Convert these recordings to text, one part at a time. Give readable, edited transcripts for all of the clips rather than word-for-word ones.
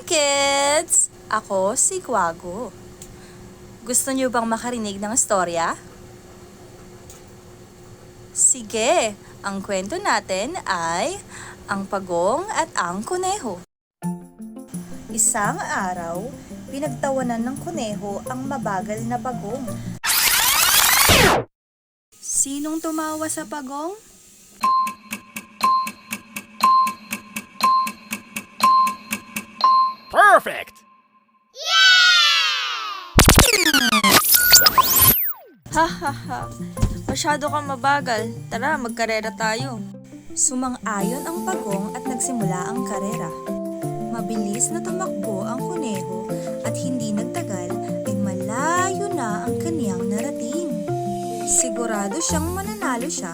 kids! Ako si Guago. Gusto niyo bang makarinig ng istorya? Sige, ang kwento natin ay Ang Pagong at ang Kuneho. Isang araw, pinagtawanan ng kuneho ang mabagal na pagong. Sinong tumawa sa pagong? Perfect! Ha, masyado kang mabagal. Tara, magkarera tayo. Sumang-ayon ang pagong at nagsimula ang karera. Mabilis na tumakbo ang kuneho at hindi nagtagal ay malayo na ang kaniyang narating. Sigurado siyang mananalo siya,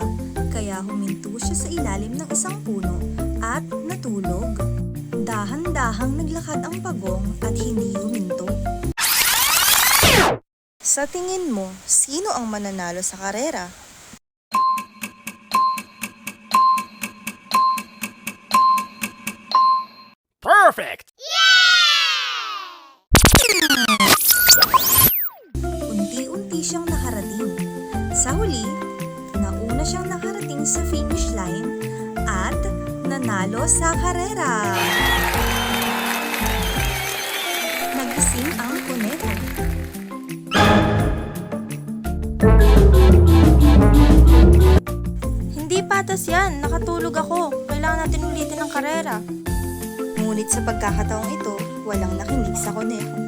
kaya huminto siya sa ilalim ng isang puno at natulog. Dahan-dahang naglakad ang pagong at hindi huminto. Sa tingin mo, sino ang mananalo sa karera? Perfect! Unti-unti siyang nakarating. Sa huli, nauna siyang nakarating sa finish line at nanalo sa karera. Nagising ang kuneho. Hindi patas yan. Nakatulog ako. Kailangan natin ulitin ang karera. Ngunit sa pagkakataong ito, walang nakinig sa kuneho.